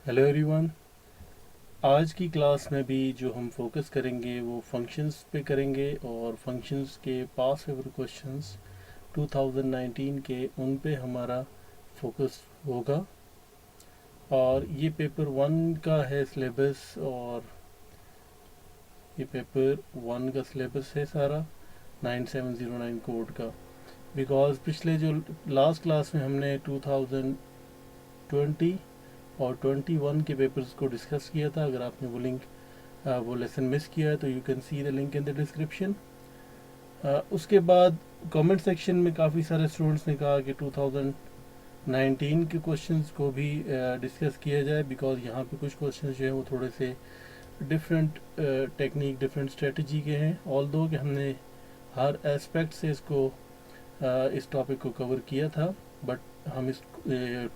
Hello everyone. आज की class में भी जो हम फोकस करेंगे वो फंक्शंस पे करेंगे और फंक्शंस के पास पेपर क्वेश्चंस 2019 के उन पे हमारा फोकस होगा। और ये पेपर वन का है सिलेबस, और ये पेपर वन का सिलेबस है सारा 9709 कोड का। बिकॉज पिछले जो लास्ट क्लास में हमने 2020 और 21 के पेपर्स को डिस्कस किया था। अगर आपने वो लेसन मिस किया है तो you can see the link in the description. उसके बाद कमेंट सेक्शन में काफ़ी सारे स्टूडेंट्स ने कहा कि 2019 के क्वेश्चंस को भी डिस्कस किया जाए, बिकॉज यहाँ पे कुछ क्वेश्चंस जो है वो थोड़े से डिफरेंट टेक्निक डिफरेंट स्ट्रेटजी के हैं। ऑल दो कि हमने हर एस्पेक्ट से इस टॉपिक को कवर किया था, बट हम इस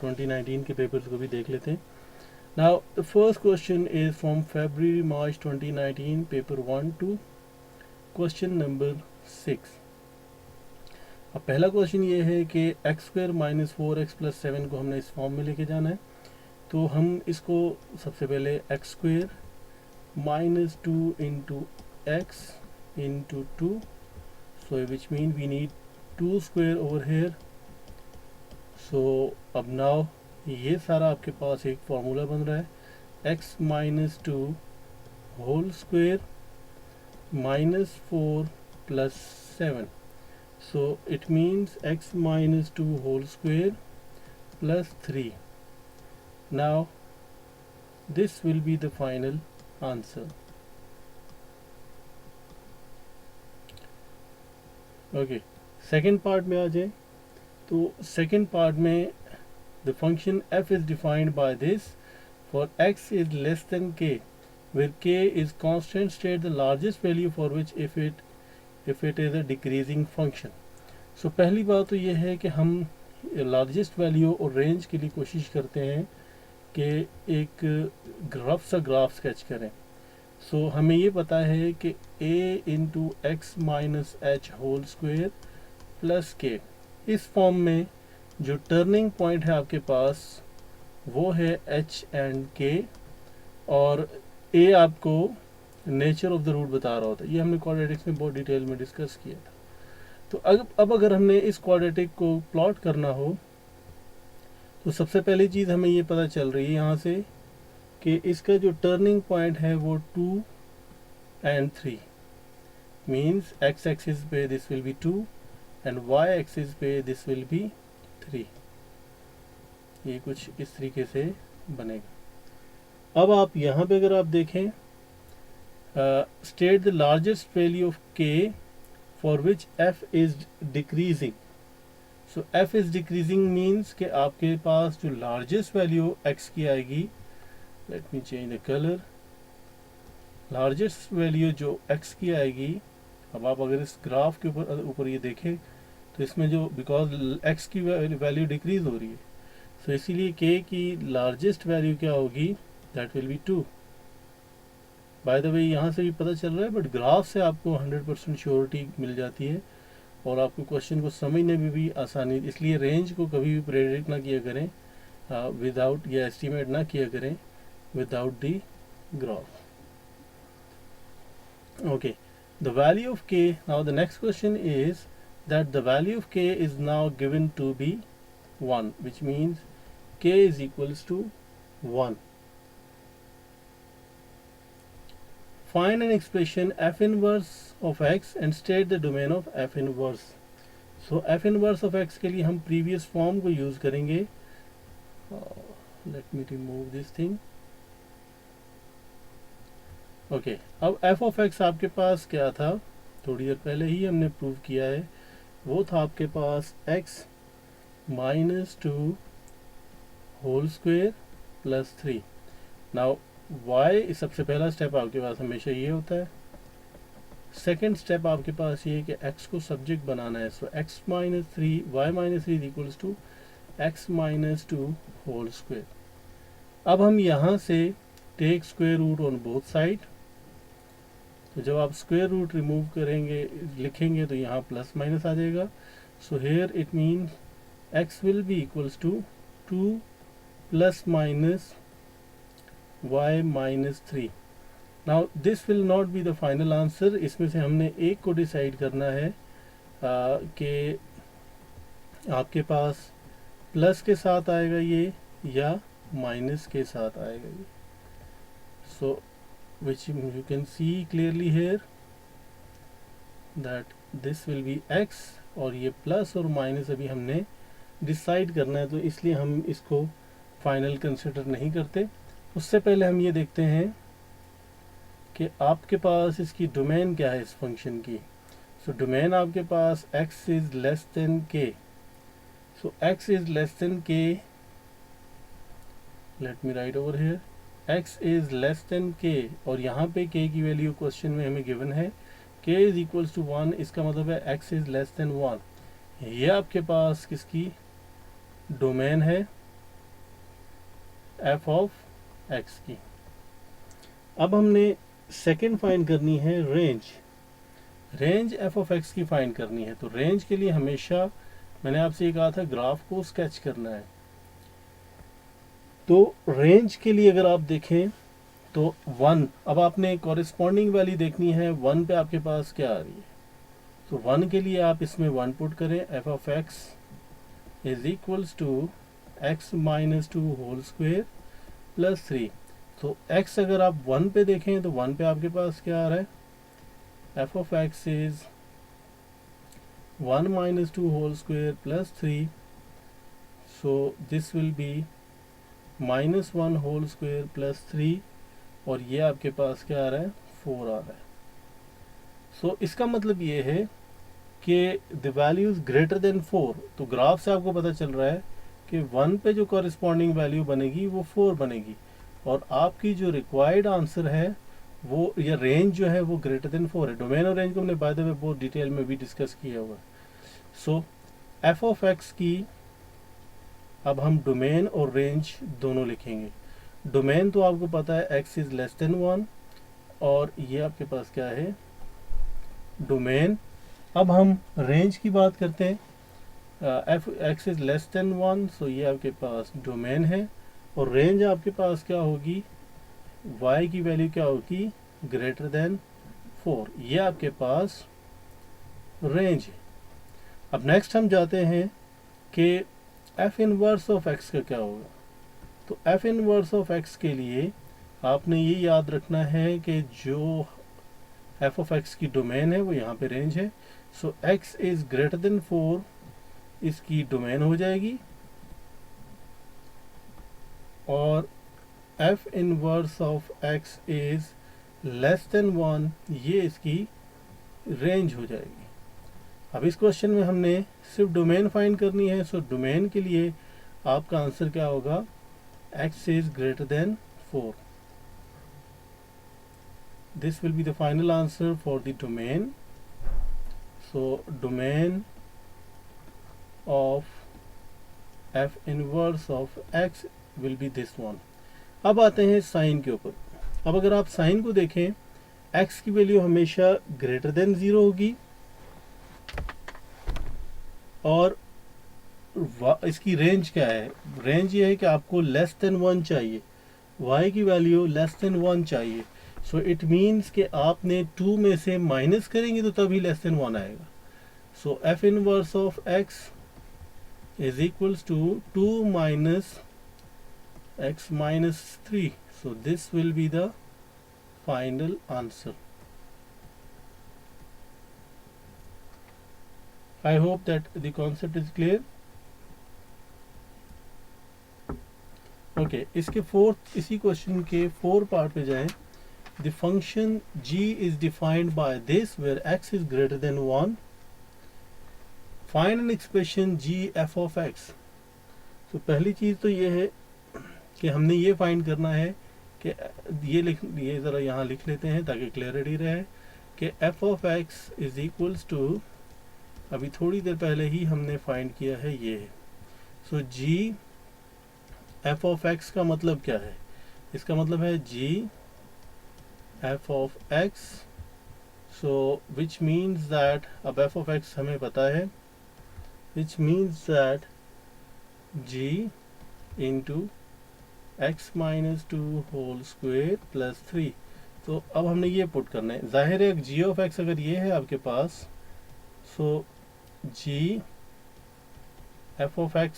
2019 के पेपर्स को भी देख लेते हैं। Now, the first question is from February March 2019, paper 1 to question number 6. अब पहला क्वेश्चन ये है कि x square minus 4x plus 7 को हमने इस फॉर्म में लेके जाना है। तो हम इसको सबसे पहले x square minus 2 into x into 2, so which mean we need 2 square over here. So अब नाउ ये सारा आपके पास एक फॉर्मूला बन रहा है x minus 2 whole square minus 4 plus 7। So it means x minus 2 whole square plus 3। Now this will be the final answer. Okay, second part में आ जाए। तो सेकेंड पार्ट में the function f is defined by this: for x is less than k, where k is constant, state the largest value for which if it is a decreasing function. So पहली बात तो ये है कि हम largest value और range के लिए कोशिश करते हैं कि एक रफ सा ग्राफ स्केच करें। सो हमें ये पता है कि a into x minus h whole square plus k, इस फॉर्म में जो टर्निंग पॉइंट है आपके पास वो है एच एंड के, और ए आपको नेचर ऑफ द रूट बता रहा होता है। ये हमने क्वाड्रेटिक्स में बहुत डिटेल में डिस्कस किया था। तो अब अगर हमने इस क्वाड्रेटिक को प्लॉट करना हो तो सबसे पहली चीज़ हमें ये पता चल रही है यहाँ से कि इसका जो टर्निंग पॉइंट है वो 2 एंड 3 मीन्स एक्स एक्सिस पे this will be 2 and y axis पे दिस विल बी 3। ये कुछ इस तरीके से बनेगा। अब आप यहाँ पे अगर आप देखें, state the largest value of k for which f is decreasing. So f is decreasing means कि आपके पास जो लार्जेस्ट वैल्यू एक्स की आएगी, let me change the colour, largest value जो एक्स की आएगी, अब आप अगर इस ग्राफ के ऊपर ये देखें तो इसमें जो बिकॉज एक्स की वैल्यू डिक्रीज हो रही है, सो इसीलिए के की लार्जेस्ट वैल्यू क्या होगी, that will be 2। By the way यहाँ से भी पता चल रहा है, बट ग्राफ से आपको 100% श्योरिटी मिल जाती है और आपको क्वेश्चन को समझने में भी आसानी। इसलिए रेंज को कभी भी प्रेडिक्ट ना किया करें विदाउट, या एस्टिमेट ना किया करें without the graph. Okay, the value of k. Now the next question is that the value of k is now given to be 1, which means k is equals to 1. Find an expression f inverse of x and state the domain of f inverse. So f inverse of x के लिए हम previous form को use करेंगे। Let me remove this thing. Okay, अब f of x आपके पास क्या था, थोड़ी देर पहले ही हमने प्रूव किया है, वो था आपके पास x minus 2 whole square plus 3। Now y सबसे पहला स्टेप आपके पास हमेशा ये होता है। सेकंड स्टेप आपके पास ये है कि x को सब्जेक्ट बनाना है। So x minus 3 y minus 3 equals to x minus 2 whole square. अब हम यहाँ से take square root on both side. तो जब आप स्क्वायर रूट रिमूव करेंगे, लिखेंगे, तो यहाँ प्लस माइनस आ जाएगा। So here it means x will be equals to 2 plus minus y minus 3। Now this will not be the final answer, इसमें से हमने एक को डिसाइड करना है कि आपके पास प्लस के साथ आएगा ये या माइनस के साथ आएगा ये। So which you can see clearly here that this will be x, और ये प्लस और माइनस अभी हमने डिसाइड करना है, तो इसलिए हम इसको फाइनल कंसिडर नहीं करते। उससे पहले हम ये देखते हैं कि आपके पास इसकी डोमेन क्या है इस फंक्शन की। सो डोमेन आपके पास x is less then k। So x is less then k, let me right over here, x is less then k, और यहाँ पे k की वैल्यू क्वेश्चन में हमें गिवन है k इज इक्वल्स टू 1, इसका मतलब है x इज लेस देन 1। ये आपके पास किसकी डोमेन है, f ऑफ x की। अब हमने सेकंड फाइंड करनी है range. Range f of x की फाइंड करनी है, तो रेंज के लिए हमेशा मैंने आपसे ये कहा था ग्राफ को स्केच करना है। तो रेंज के लिए अगर आप देखें तो 1, अब आपने कॉरेस्पॉन्डिंग वैल्यू देखनी है 1 पे आपके पास क्या आ रही है। तो 1 के लिए आप इसमें 1 पुट करें, f of x is equals to x minus 2 whole square plus 3। तो x अगर आप 1 पे देखें तो 1 पे आपके पास क्या आ रहा है, f of x is 1 minus 2 whole square plus 3। So this will be minus 1 whole square plus 3, और ये आपके पास क्या आ रहा है, 4 आ रहा है। सो इसका मतलब ये है कि the value is greater then 4। तो ग्राफ से आपको पता चल रहा है कि 1 पे जो कॉरेस्पॉन्डिंग वैल्यू बनेगी वो 4 बनेगी, और आपकी जो रिक्वायर्ड आंसर है वो, या रेंज जो है वो ग्रेटर देन 4 है। डोमेन और रेंज को हमने बाय द वे बहुत डिटेल में भी डिस्कस किया हुआ है। सो एफ ऑफ एक्स की अब हम डोमेन और रेंज दोनों लिखेंगे। डोमेन तो आपको पता है x इज लेस देन 1, और ये आपके पास क्या है, डोमेन। अब हम रेंज की बात करते हैं, F x is less than 1, सो ये आपके पास डोमेन है, और रेंज आपके पास क्या होगी, y की वैल्यू क्या होगी, ग्रेटर देन 4। ये आपके पास रेंज है। अब नेक्स्ट हम जाते हैं कि f इनवर्स ऑफ x का क्या होगा। तो f इनवर्स ऑफ x के लिए आपने ये याद रखना है कि जो f ऑफ x की डोमेन है वो यहाँ पे रेंज है। So x is greater then 4 इसकी डोमेन हो जाएगी, और f inverse of x is less than 1 ये इसकी रेंज हो जाएगी। अब इस क्वेश्चन में हमने सिर्फ डोमेन फाइंड करनी है। सो डोमेन के लिए आपका आंसर क्या होगा, x is greater than 4. This will be the final answer for the domain. So domain of f inverse of x will be this one. अब आते हैं साइन के ऊपर। अब अगर आप साइन को देखें, x की वैल्यू हमेशा ग्रेटर देन 0 होगी, और इसकी रेंज क्या है, रेंज ये है कि आपको लेस देन 1 चाहिए, y की वैल्यू लेस देन 1 चाहिए। सो इट मीन्स कि आपने 2 में से माइनस करेंगे तो तभी लेस देन 1 आएगा। So f inverse of x is equals to 2 minus x minus 3। So this will be the final answer. I hope that the concept is clear. Okay, इसके fourth, इसी क्वेश्चन के 4 part पे जाएं। The function g is defined by this where x is greater than 1। Find an expression g f of x। तो पहली चीज तो ये है कि हमने ये फाइंड करना है कि ये ज़रा यहाँ लिख लेते हैं ताकि क्लियरिटी रहे कि f of x is equals to, अभी थोड़ी देर पहले ही हमने फाइंड किया है ये। सो g f ऑफ x का मतलब क्या है, इसका मतलब है g f of x। So which means that, अब f ऑफ x हमें पता है, which means that g into x minus 2 whole square plus 3। तो अब हमने ये पुट करना है। जाहिर है g ऑफ x अगर ये है आपके पास, so g f of x,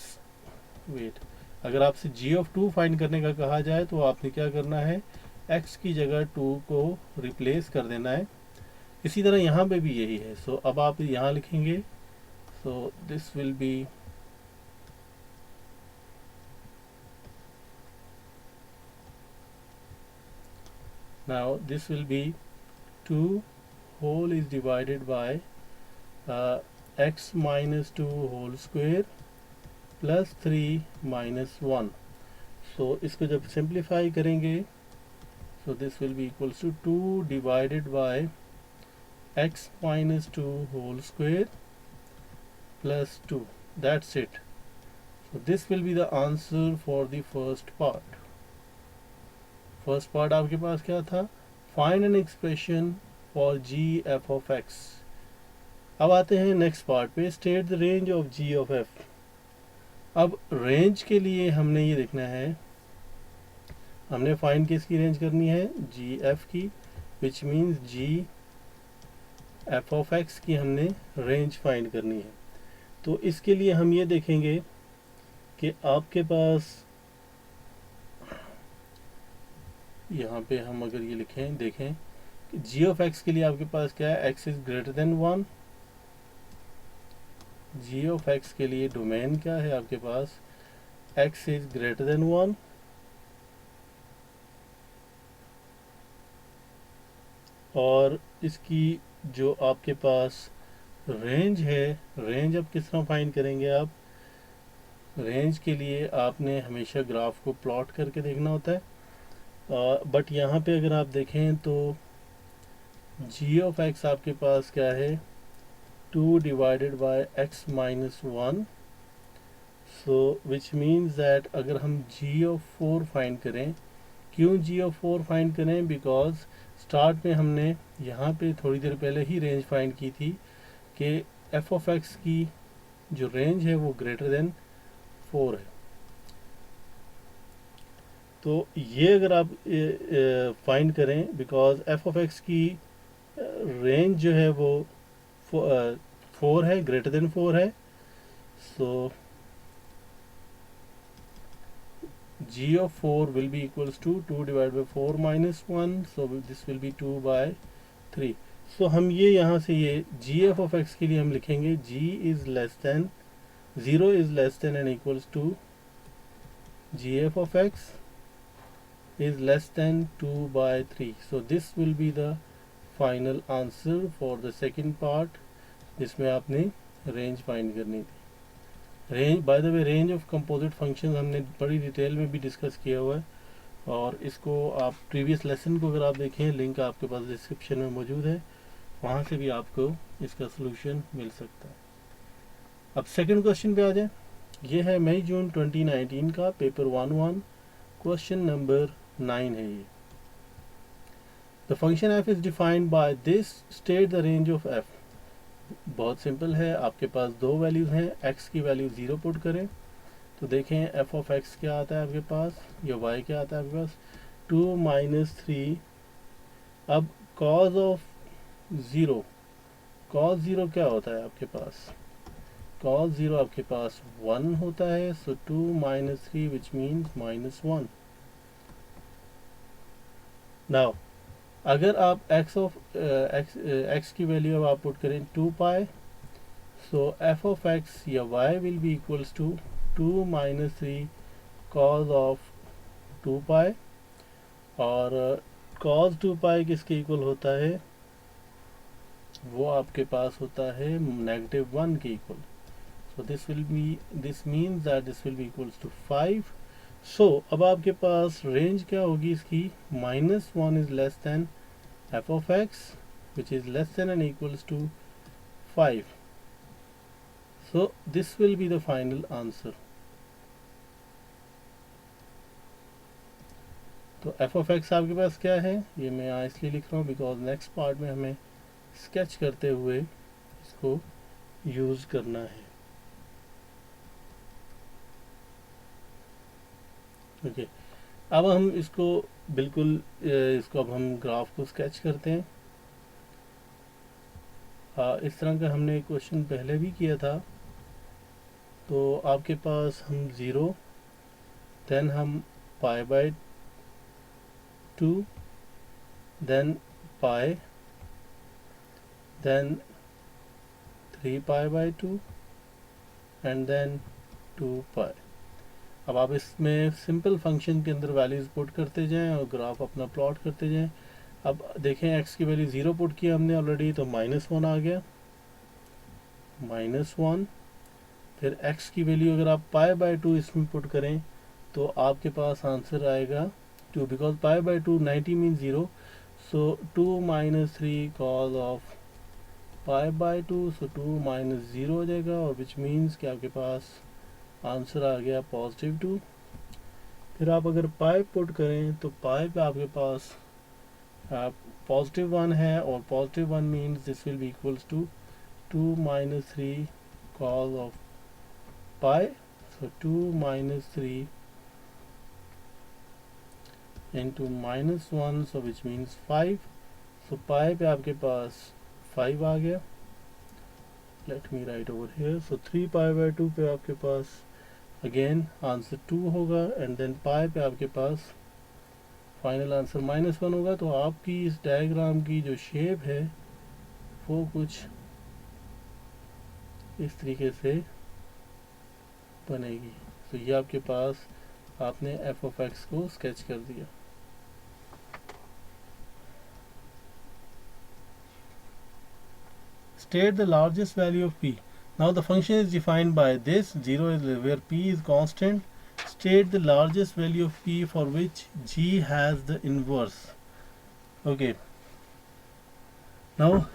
wait, अगर आपसे g ऑफ 2 फाइंड करने का कहा जाए तो आपने क्या करना है, x की जगह 2 को रिप्लेस कर देना है। इसी तरह यहाँ पे भी यही है। सो अब आप यहाँ लिखेंगे, सो this will B now this will be 2 whole is divided by x minus 2 whole square plus 3 minus 1। so इसको जब सिंप्लीफाई करेंगे, so this will be equals to 2 divided by x minus 2 whole square plus 2, that's it। so this will be the answer for the first part। First part आपके पास क्या था, find an expression for g f of x. अब आते हैं next part पे, state the range of g of f. अब range के लिए हमने ये देखना है, हमने फाइंड किसकी रेंज करनी है, जी एफ की, which means g f of x की हमने रेंज फाइंड करनी है। तो इसके लिए हम ये देखेंगे कि आपके पास यहाँ पे हम अगर ये लिखें, देखें कि जी ऑफ एक्स के लिए आपके पास क्या है, x is greater than 1। G of x के लिए डोमेन क्या है आपके पास, एक्स इज ग्रेटर देन 1 और इसकी जो आपके पास रेंज है, रेंज अब किस तरह फाइंड करेंगे आप, रेंज के लिए आपने हमेशा ग्राफ को प्लॉट करके देखना होता है। बट यहाँ पे अगर आप देखें तो जी ऑफ एक्स आपके पास क्या है, 2 divided by x minus 1। So which means that अगर हम जी ऑफ 4 फाइंड करें, क्यों जी ऑफ 4 फाइंड करें, बिकॉज स्टार्ट में हमने यहाँ पे थोड़ी देर पहले ही रेंज फाइंड की थी कि एफ ऑफ एक्स की जो रेंज है वो ग्रेटर देन 4 है। तो ये अगर आप फाइंड करें, बिकॉज एफ ऑफ एक्स की रेंज जो है वो 4 है, ग्रेटर देन 4 है। सो g of 4 will be equals to 2 divided by 4 minus 1, so this will be 2 by 3। so हम ये यहाँ से ये gf of x के लिए हम लिखेंगे g is less than 0 is less than and equals to gf of x is less than 2 by 3। so this will be the final answer for the second part, जिसमें आपने range find करनी थी। Range, by the way, range of composite function हमने बड़ी detail में भी discuss किया हुआ है और इसको आप प्रीवियस लेसन को अगर आप देखें, लिंक आपके पास डिस्क्रिप्शन में मौजूद है, वहाँ से भी आपको इसका सलूशन मिल सकता है। अब सेकंड क्वेश्चन पे आ जाए। ये है मई जून 2019 का पेपर 1-1, क्वेश्चन नंबर 9 है ये। The function F is defined by this, state the range of F. बहुत सिंपल है, आपके पास दो वैल्यूज हैं, x की वैल्यू 0 पुट करें तो देखें एफ ऑफ x क्या आता है आपके पास, या y क्या आता है आपके पास, 2 माइनस 3। अब कॉज ऑफ 0, कॉज 0 क्या होता है आपके पास, कॉज 0 आपके पास 1 होता है। सो 2 minus 3 which means minus 1। Now अगर आप x की वैल्यू अब आप पुट करें 2 pi, so f of x या y will be equals to 2 minus 3 cos of 2 pi, और कॉज 2 पाई किसके इक्वल होता है, वो आपके पास होता है -1 के equal. So this means that this will be equals to 5। So अब आपके पास रेंज क्या होगी इसकी, -1 is less than f of x which is less than and equals to 5। so this will be the final answer। तो f of x आपके पास क्या है, ये मैं यहाँ इसलिए लिख रहा हूँ बिकॉज नेक्स्ट पार्ट में हमें स्केच करते हुए इसको यूज करना है। ओके, अब हम इसको बिल्कुल इसको अब हम ग्राफ को स्केच करते हैं। इस तरह का हमने क्वेश्चन पहले भी किया था। तो आपके पास हम 0, देन हम pi by 2, then pi, then 3 pi by 2 and then 2 pi. अब आप इसमें सिंपल फंक्शन के अंदर वैल्यूज पुट करते जाएं और ग्राफ अपना प्लॉट करते जाएं। अब देखें x की वैल्यू 0 पुट किया हमने ऑलरेडी, तो -1 आ गया, -1। फिर x की वैल्यू अगर आप पाई बाय 2 इसमें पुट करें तो आपके पास आंसर आएगा 2, because pi by 2 90 mean 0, so 2 - 3 cos of pi by 2, सो 2 - 0 हो जाएगा, और विच मीन्स कि आपके पास आंसर आ गया +2। फिर आप अगर पाई पुट करें तो पाई पे आपके पास +1 है, और +1 means this will be equals to 2 - 3 cos of pi, so 2 - 3 into -1, so which means 5, so पाई पे आपके पास 5 आ गया। let me write over here, so 3 pi by 2 पे आपके पास अगेन आंसर 2 होगा, एंड देन पाई पे आपके पास फाइनल आंसर -1 होगा। तो आपकी इस डायग्राम की जो शेप है वो कुछ इस तरीके से बनेगी। तो ये आपके पास आपने f of x को स्केच कर दिया। State the largest value of p. Now the function is defined by this, 0 is where p is constant. State the largest value of p for which g has the inverse. Okay. Now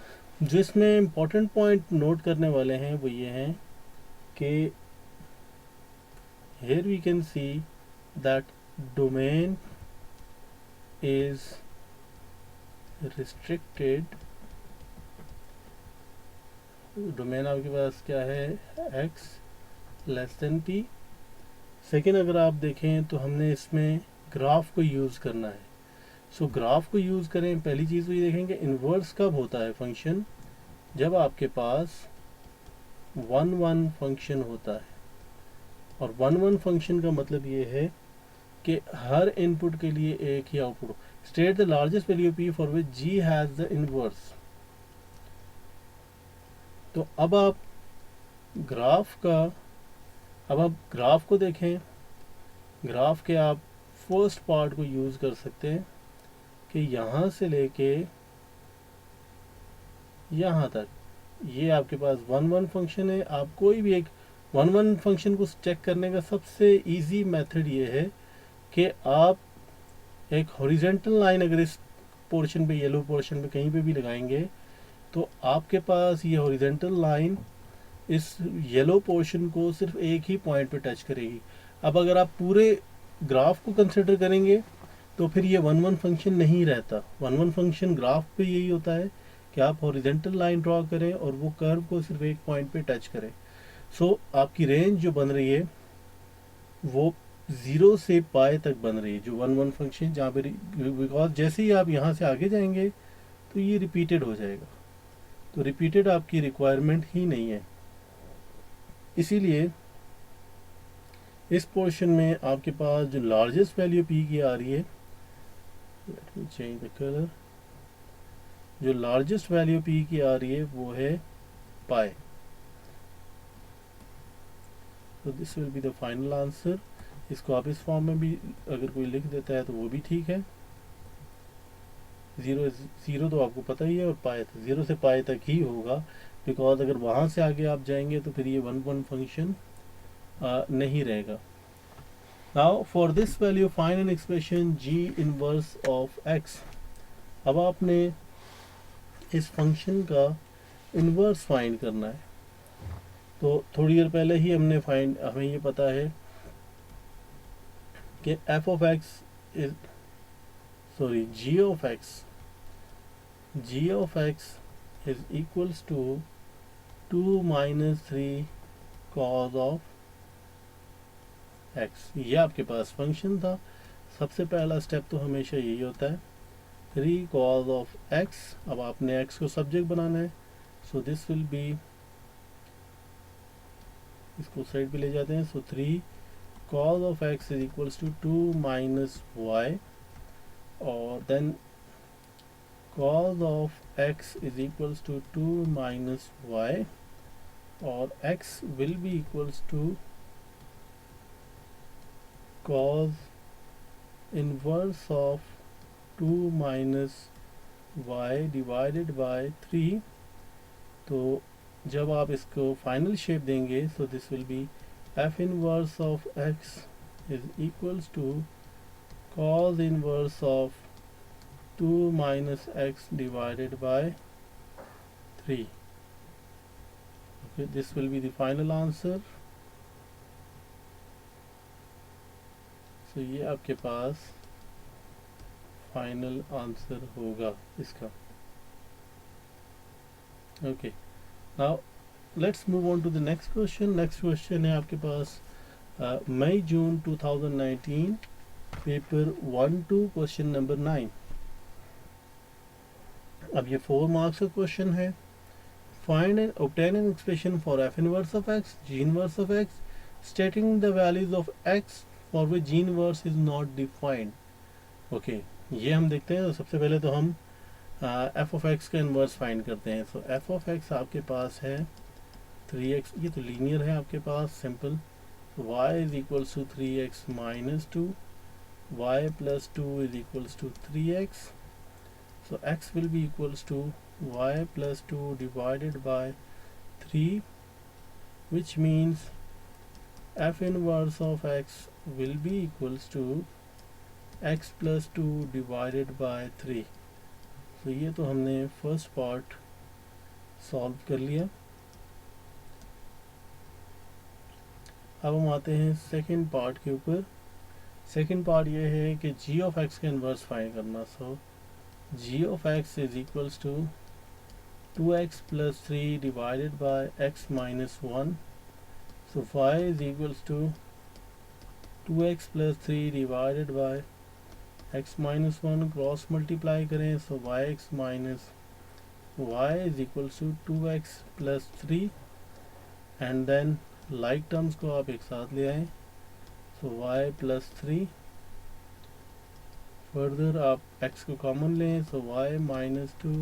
जिसमें important point note करने वाले हैं वो ये हैं कि here we can see that domain is restricted. Domain आपके पास क्या है, x less than p। Second अगर आप देखें तो हमने इसमें ग्राफ को यूज़ करना है। सो ग्राफ को यूज़ करें, पहली चीज़ तो ये देखेंगे इन्वर्स कब होता है फंक्शन, जब आपके पास 1-1 फंक्शन होता है। और 1-1 फंक्शन का मतलब ये है कि हर इनपुट के लिए एक ही output. State the largest value p for which g has the inverse. तो अब आप ग्राफ को देखें। ग्राफ के आप फर्स्ट पार्ट को यूज़ कर सकते हैं कि यहाँ से लेके यहाँ तक ये आपके पास 1-1 फंक्शन है। आप कोई भी एक 1-1 फंक्शन को चेक करने का सबसे इजी मेथड ये है कि आप एक हॉरिजेंटल लाइन अगर इस पोर्शन पे, येलो पोर्शन पे कहीं पे भी लगाएंगे तो आपके पास ये हॉरिजेंटल लाइन इस येलो पोर्शन को सिर्फ एक ही पॉइंट पे टच करेगी। अब अगर आप पूरे ग्राफ को कंसिडर करेंगे तो फिर ये 1-1 फंक्शन नहीं रहता। 1-1 फंक्शन ग्राफ पे यही होता है कि आप हॉरिजेंटल लाइन ड्रॉ करें और वो कर्व को सिर्फ एक पॉइंट पे टच करें। सो आपकी रेंज जो बन रही है वो 0 से पाई तक बन रही है, जो 1-1 फंक्शन, जहाँ पे बिकॉज जैसे ही आप यहाँ से आगे जाएंगे तो ये रिपीटेड हो जाएगा। तो रिपीटेड आपकी रिक्वायरमेंट ही नहीं है, इसीलिए इस पोर्शन में आपके पास जो लार्जेस्ट वैल्यू p की आ रही है, late me change the colour, जो लार्जेस्ट वैल्यू p की आ रही है वो है पाई। तो this will be the final answer. इसको आप इस फॉर्म में भी अगर कोई लिख देता है तो वो भी ठीक है। 0 तो आपको पता ही है, और पाई तो 0 से पाई तक ही होगा, बिकॉज अगर वहाँ से आगे आप जाएंगे तो फिर ये 1-1 फंक्शन नहीं रहेगा। Now for this value find an expression g inverse of x। अब आपने इस फंक्शन का इनवर्स फाइंड करना है। तो थोड़ी देर पहले ही हमें ये पता है कि f of x is g of x is equals to 2 - 3 cos of x। ये आपके पास फंक्शन था। सबसे पहला स्टेप तो हमेशा यही होता है, 3 cos ऑफ x। अब आपने x को सब्जेक्ट बनाना है, सो दिस विल बी, इसको साइड पे ले जाते हैं, so 3 cos of x is equals to 2 minus y, और then cos of x is equals to 2 minus y, और x will be equals to cos inverse of 2 minus y divided by 3। तो जब आप इसको फाइनल शेप देंगे, so this will be f inverse of x is equals to cos inverse of 2 minus x divided by 3। Okay, this will be the final answer। so ये आपके पास final answer होगा इसका। Okay, now let's move on to the next question. Next question है आपके पास मई जून 2019 paper 1-2 question number 9। अब ये 4 मार्क्स का क्वेश्चन है। Find and obtain an expression for f inverse of x, g inverse of x, stating the values of x for which g inverse is not defined. Okay, ये हम देखते हैं। तो सबसे पहले तो हम एफ ऑफ एक्स का इनवर्स फाइंड करते हैं। सो एफ ऑफ एक्स आपके पास है 3x, ये तो लीनियर है आपके पास, simple. y is equals to 3x minus 2, y plus 2 is equals to 3x। So x will be equals to y plus 2 divided by 3, which means f inverse of x will be equals to x plus 2 divided by 3। so ये तो हमने first part solve कर लिया। अब हम आते हैं second part के ऊपर। सेकंड पार्ट ये है कि g ऑफ x का इन्वर्स फाइंड करना। सो g of x is equals to 2x plus 3 divided by x minus 1। so y is equals to 2x plus 3 divided by x minus 1, cross multiply करें, so yx minus y is equals to 2x plus 3, and then like terms को आप एक साथ ले आएँ, so y plus 3। Further आप x को common लें, सो y minus 2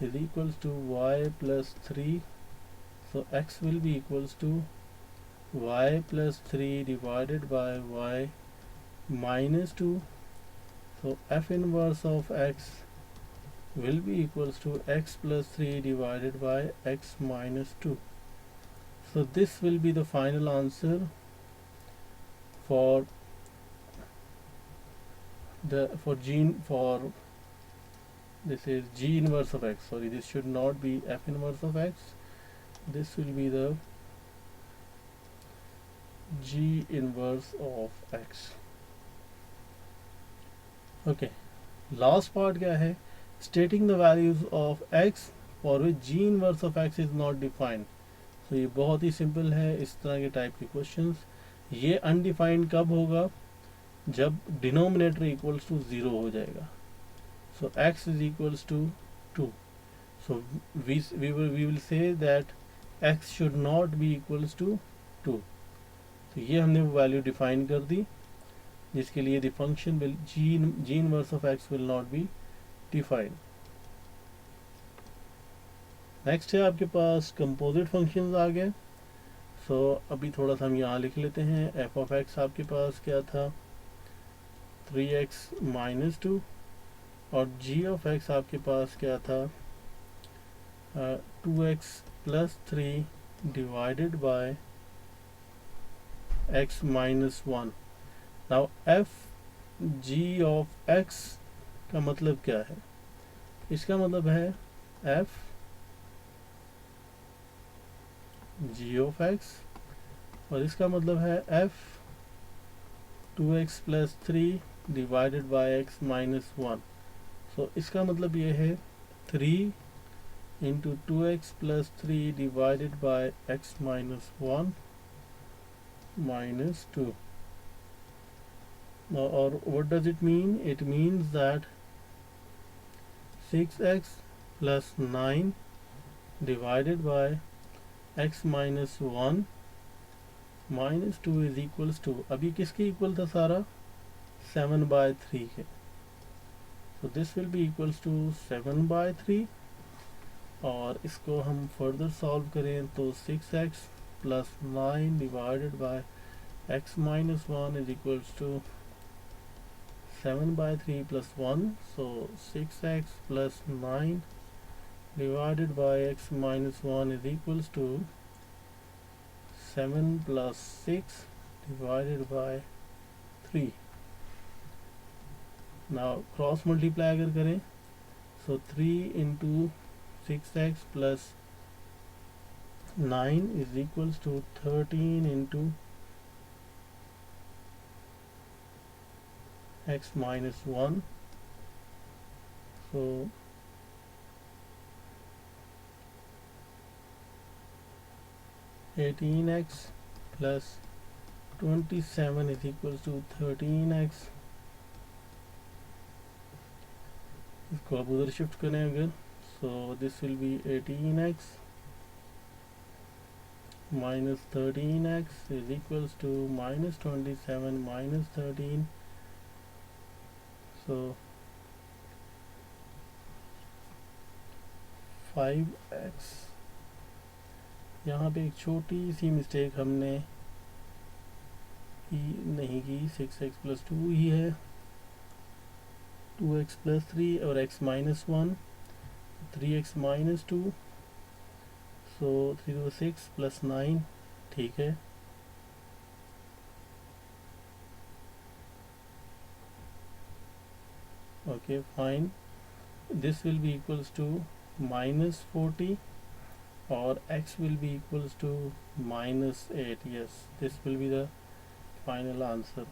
is equals to y plus 3। सो x will be equals to y plus 3 divided by y minus 2। So f inverse of x will be equals to x plus 3 divided by x minus 2। so this will be the final answer for this is g inverse of x, sorry, this should not be f inverse of x, this will be the g inverse of x। okay, last part क्या है, stating the values of x for which g inverse of x is not defined। तो ये बहुत ही simple है, इस तरह के type के क्वेश्चंस। ये अनडिफाइंड कब होगा, जब डिनोमिनेटर इक्वल्स टू 0 हो जाएगा। So x is equals to 2। So we will say that x should not be equals to 2। तो ये हमने वो वैल्यू डिफाइन कर दी जिसके लिए the function will g inverse of x will not be defined. Next है आपके पास कंपोजिट फंक्शंस आ गए। सो अभी थोड़ा सा हम यहाँ लिख लेते हैं। एफ ऑफ एक्स आपके पास क्या था, 3x माइनस 2, और g ऑफ x आपके पास क्या था, 2x plus 3 divided bye x minus 1। Now F g of x का मतलब क्या है, इसका मतलब है f g ऑफ x, और इसका मतलब है f 2x plus 3 divided bye x minus 1। सो इसका मतलब ये है 3 into 2x plus 3 divided bye x minus 1 minus 2। or what does it mean? It means that 6x plus 9 divided by x minus 1 minus 2 is equals to, अब ये किसके equal था सारा? 7/3 के. So this will be equals to 7/3, और इसको हम further solve करें तो 6x plus 9 divided by x minus 1 is equals to 7/3 plus 1. So 6x plus 9 divided by x minus 1 is equals to 7 plus 6 divided by 3. Now cross multiply अगर करें, so 3 into 6x plus 9 is equals to 13 into x minus 1. So 18x plus 27 is equals to 13x. इसको आप उधर shift करें अगर, so this will be 18x minus 13x is equals to minus 27 minus 13. So 5x. यहाँ पे एक छोटी सी mistake हमने की नहीं की, 6x plus 2 ही है, 2x plus 3 और x minus 1, 3x minus 2. So 3 to 6 plus 9, ठीक है. Okay, fine. This will be equals to minus 40 or x will be equals to minus 8. Yes, this will be the final answer.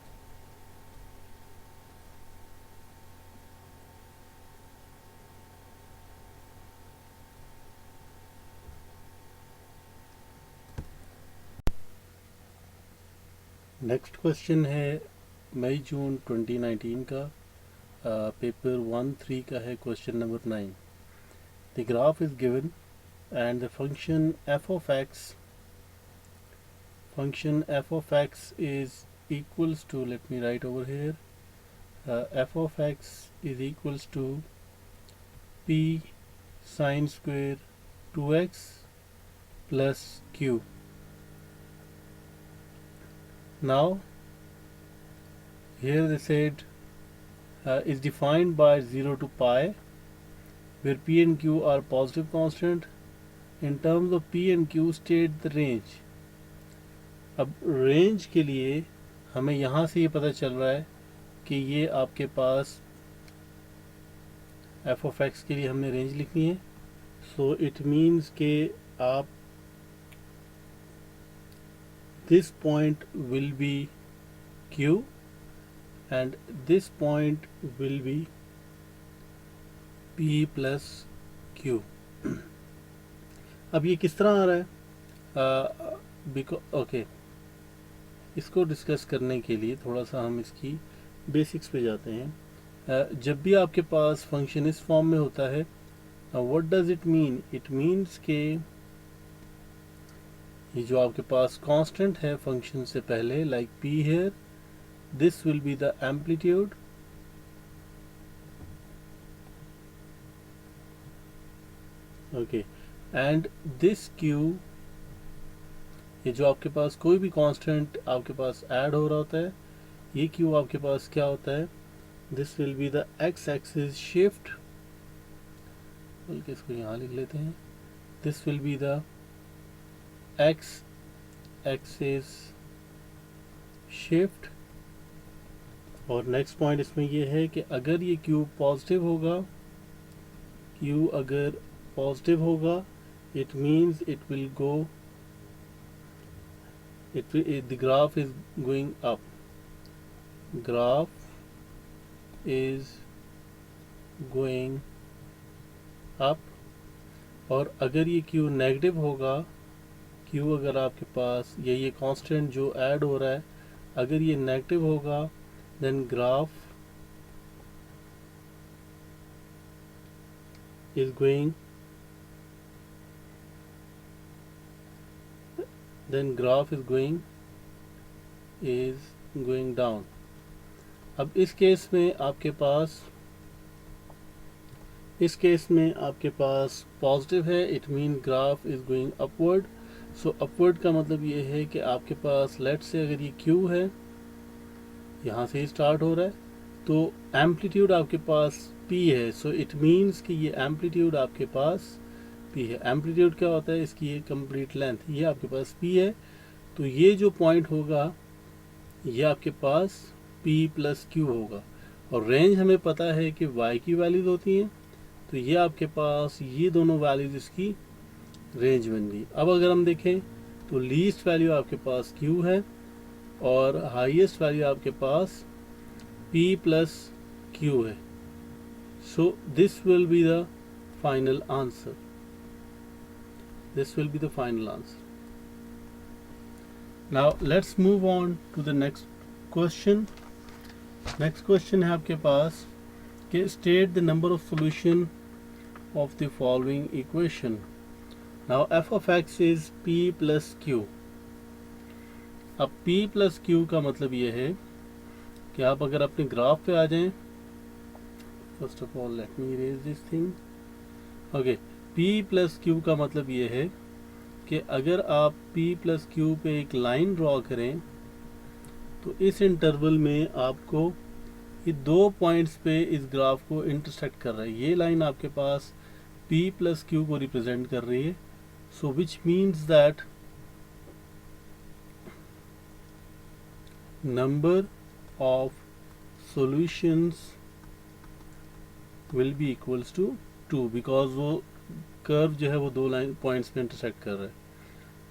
Next question है मई जून 2019 का, paper 1-3 का है, question number 9. The graph is given and the function f of x is equals to, let me write over here, f of x is equals to p sine square 2x plus q. Now here they said is defined by 0 to pi, where p and q are positive constant. In terms of p and q state the range. अब range के लिए हमें यहाँ से ये पता चल रहा है कि ये आपके पास f of x के लिए हमने रेंज लिखनी है. सो इट मीन्स के आप this point will be q and this point will be p plus q. अब ये किस तरह आ रहा है? ओके, इसको डिस्कस करने के लिए थोड़ा सा हम इसकी बेसिक्स पे जाते हैं. जब भी आपके पास फंक्शन इस फॉर्म में होता है, what does it mean? It means के ये जो आपके पास कांस्टेंट है फंक्शन से पहले, like p here, this will be the amplitude. Okay, and this q, ये जो आपके पास कोई भी कांस्टेंट आपके पास ऐड हो रहा होता है, ये q आपके पास क्या होता है? This will be the x axis shift, बल्कि इसको यहाँ लिख लेते हैं. This will be the x axis shift. और नेक्स्ट पॉइंट इसमें ये है कि अगर ये q पॉजिटिव होगा, q अगर पॉजिटिव होगा, it means it will go, the graph is going up, graph is going up. और अगर ये q नेगेटिव होगा, q अगर आपके पास ये कांस्टेंट जो ऐड हो रहा है, अगर ये नेगेटिव होगा, then graph is going down. अब इस केस में आपके पास पॉजिटिव है, it mean graph is going upward. So upward का मतलब ये है कि आपके पास लेट से अगर ये क्यू है, यहाँ से ही स्टार्ट हो रहा है, तो एम्पलीट्यूड आपके पास पी है. सो इट मीन्स कि ये एम्पलीट्यूड आपके पास पी है. एम्पलीट्यूड क्या होता है? इसकी ये कंप्लीट लेंथ, ये आपके पास पी है. तो ये जो पॉइंट होगा ये आपके पास p प्लस क्यू होगा. और रेंज हमें पता है कि y की वैल्यूज होती हैं, तो ये आपके पास ये दोनों वैल्यूज इसकी रेंज बन गई. अब अगर हम देखें तो लीस्ट वैल्यू आपके पास q है और हाईएस्ट वैल्यू आपके पास p प्लस क्यू है. So this will be the final answer. Now let's move on to the next question. Next question है आपके पास कि state the number of solution of the following equation. Now f of x is p plus q. अब p plus q का मतलब ये है कि आप अगर अपने ग्राफ पे आ जाएं, first of all let me erase this thing. Okay, p plus q का मतलब ये है कि अगर आप p प्लस क्यू पे एक लाइन ड्रॉ करें तो इस इंटरवल में आपको ये दो पॉइंट्स पे इस ग्राफ को इंटरसेक्ट कर रहा है. ये लाइन आपके पास p प्लस क्यू को रिप्रेजेंट कर रही है. So which means that number of solutions will be equals to 2 because वो कर्व जो है वो दो लाइन पॉइंट्स पे इंटरसेक्ट कर रहा है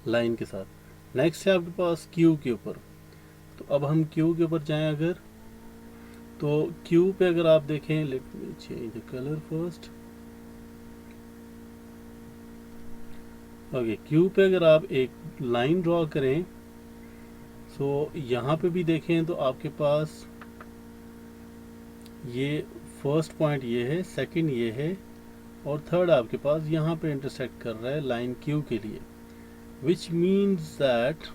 लाइन के साथ. नेक्स्ट है आपके पास क्यू के ऊपर. तो अब हम क्यू के ऊपर जाएं अगर, तो क्यू पे अगर आप देखें, late me change the colour first. Okay, Q पे अगर आप एक लाइन ड्रॉ करें, सो यहाँ पे भी देखें तो आपके पास ये फर्स्ट पॉइंट ये है, सेकंड ये है और थर्ड आपके पास यहाँ पे इंटरसेक्ट कर रहा है लाइन क्यू के लिए. which means that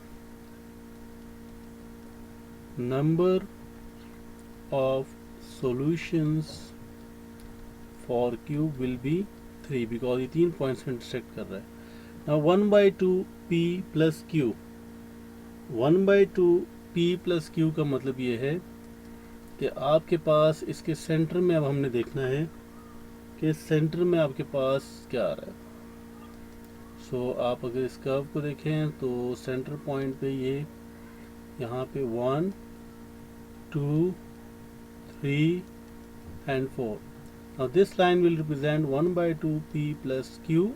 number of solutions for q will be 3 because ये तीन पॉइंट्स में इंटरसेक्ट कर रहा है. now 1/2 p plus q, 1/2 p plus q का मतलब ये है कि आपके पास इसके सेंटर में, अब हमने देखना है कि सेंटर में आपके पास क्या आ रहा है. सो आप अगर इस कर्व को देखें तो सेंटर पॉइंट पे ये यहाँ पे 1 2 3 and 4. Now this line will represent 1/2 p plus q.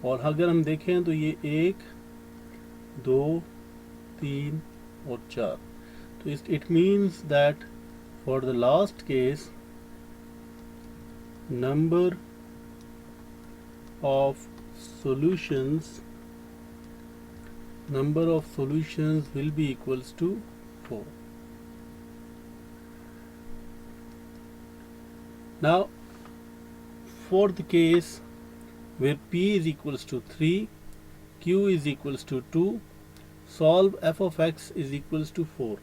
और अगर हम देखें तो ये 1 2 3 और 4. तो it means that for the last case number of solutions will be equals to 4. Now for the case where p is equals to 3, q is equals to 2, solve f of x is equals to 4.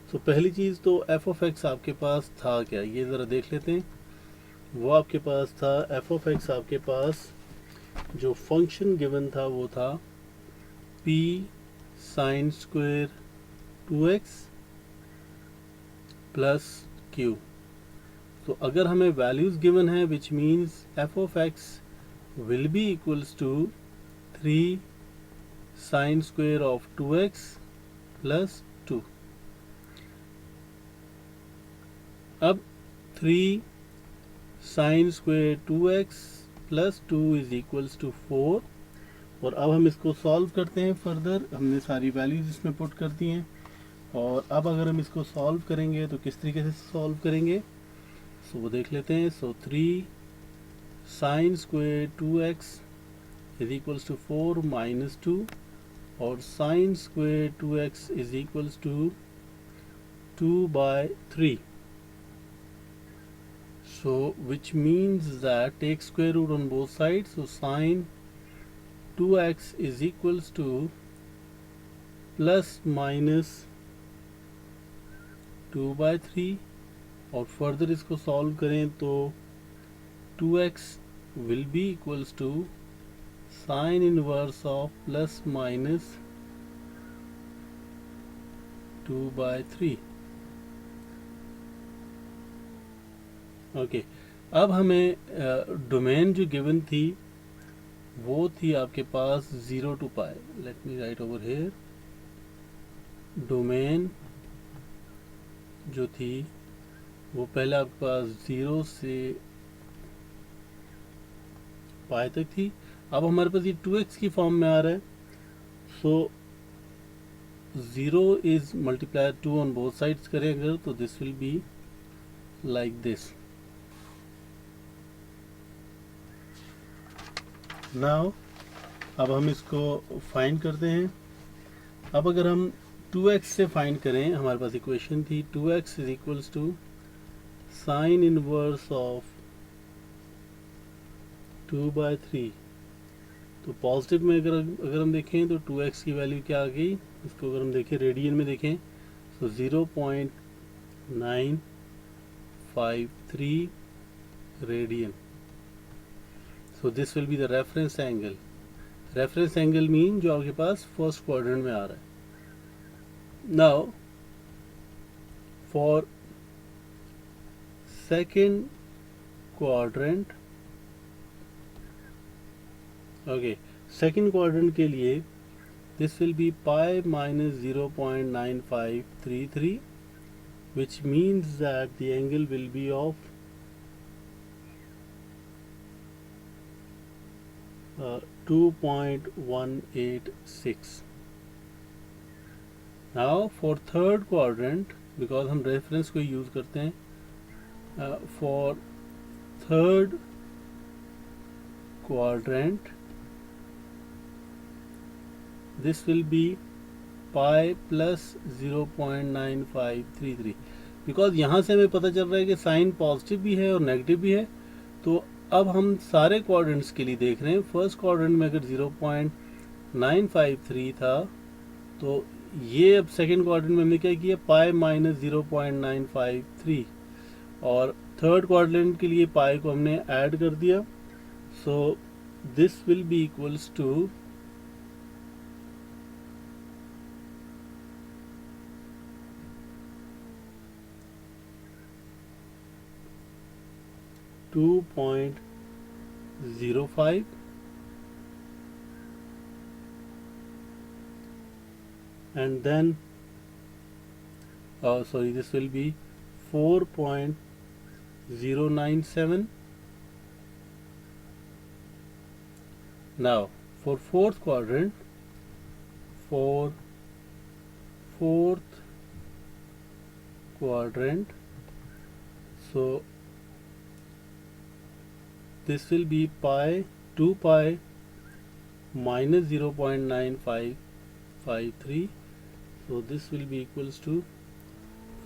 So पहली चीज़ तो f of x आपके पास था क्या, ये ज़रा देख लेते हैं. वो आपके पास था f of x, आपके पास जो फंक्शन गिवन था वो था p sine square 2x plus q. तो अगर हमें वैल्यूज गिवन है which means f of x will be equals to 3 sine square of 2x plus 2. अब 3 sine square 2x plus 2 is equals to 4. और अब हम इसको सॉल्व करते हैं फर्दर. हमने सारी वैल्यूज इसमें पुट कर दी हैं और अब अगर हम इसको सॉल्व करेंगे तो किस तरीके से सॉल्व करेंगे सो वो देख लेते हैं. So 3 sine square 2x is equals to 4 minus 2 और sine square 2x is equals to 2/3. So which means that take square root on both sides. So sine 2x is equals to plus minus 2/3. और further इसको solve करें तो 2x will be equals to sine inverse of plus minus 2/3. Okay, अब हमें domain जो given थी वो थी आपके पास 0 to pi. Let me right over here. Domain जो थी वो पहले आपके पास 0 से पाई तक थी. अब हमारे पास ये 2x की फॉर्म में आ रहा है. सो 0 is multiply 2 on both sides करें अगर तो this will be like this. Now अब हम इसको फाइंड करते हैं. अब अगर हम 2x से फाइंड करें, हमारे पास इक्वेशन थी 2x is equals to sine inverse of 2/3. तो पॉजिटिव में अगर हम देखें तो 2x की वैल्यू क्या आ गई. इसको अगर हम देखें रेडियन में देखें तो 0.953 radian. So this will be the reference angle. Reference angle mean जो आपके पास फर्स्ट क्वाड्रेंट में आ रहा है. Now for second quadrant, okay, second quadrant के लिए this will be pi minus 0.9533, which means that the angle will be of 2.186. Now for third quadrant, because हम reference को use करते हैं, for third quadrant this will be pi plus 0.9533. Because यहाँ से हमें पता चल रहा है कि साइन पॉजिटिव भी है और नेगेटिव भी है. तो अब हम सारे क्वाड्रेंट्स के लिए देख रहे हैं. फर्स्ट क्वाड्रेंट में अगर 0.953 था तो ये अब सेकेंड क्वाड्रेंट में हमने क्या किया, पाई माइनस 0.953. और थर्ड क्वाड्रेंट के लिए पाई को हमने ऐड कर दिया. So this will be equals to 2.05 and then this will be 4.097. Now for fourth quadrant, so this will be 2 pi minus 0.9553. So this will be equals to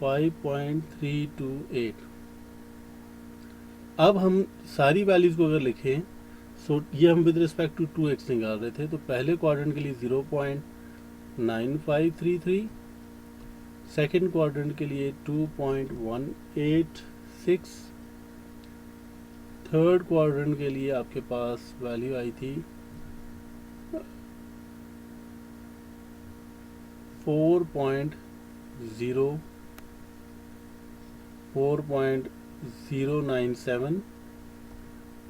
5.328. अब हम सारी वैल्यूज को अगर लिखें, सो ये हम विद रिस्पेक्ट टू 2x निकाल रहे थे. तो पहले क्वाड्रेंट के लिए 0.9533, सेकेंड क्वाड्रेंट के लिए 2.186, थर्ड क्वाड्रेंट के लिए आपके पास वैल्यू आई थी 4.097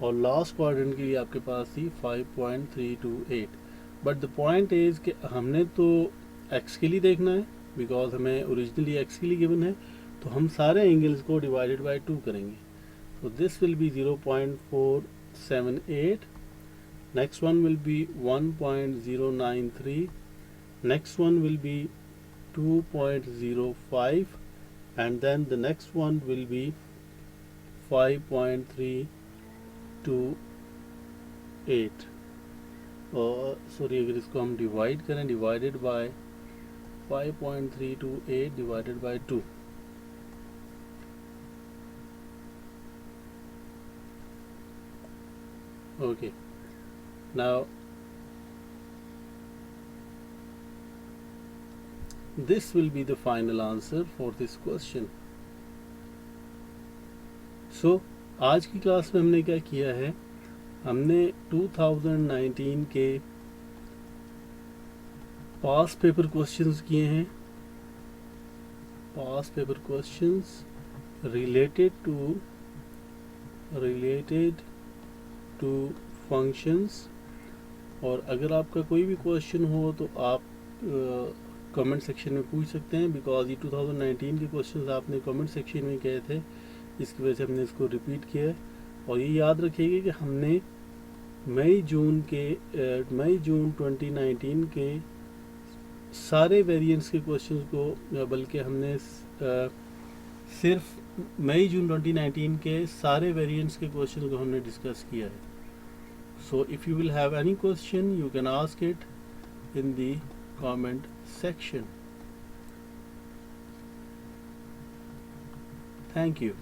और लास्ट क्वाड्रेंट के लिए आपके पास थी 5.328. बट द पॉइंट इज कि हमने तो x के लिए देखना है, बिकॉज हमें ओरिजिनली x के लिए गिवन है. तो हम सारे एंगल्स को डिवाइडेड बाय 2 करेंगे. So this will be 0.478, next one will be 1.093, next one will be 2.05, and then the next one will be 5.328. अगर इसको हम डिवाइड करें, divided by 5.328 divided by 2. Okay, now this will be the final answer for this question. So आज की class में हमने क्या किया है, हमने 2019 के पास पेपर क्वेश्चंस किए हैं, past paper questions related to functions. और अगर आपका कोई भी क्वेश्चन हो तो आप कमेंट सेक्शन में पूछ सकते हैं, बिकॉज ये 2019 के क्वेश्चंस आपने कमेंट सेक्शन में किए थे, इसकी वजह से हमने इसको रिपीट किया है। और ये याद रखिएगा कि हमने मई जून 2019 के सारे वेरिएंट्स के क्वेश्चंस को, बल्कि हमने सिर्फ मई जून 2019 के सारे वेरिएंट्स के क्वेश्चंस को हमने डिस्कस किया है। So if you will have any question you can ask it in the comment section. Thank you.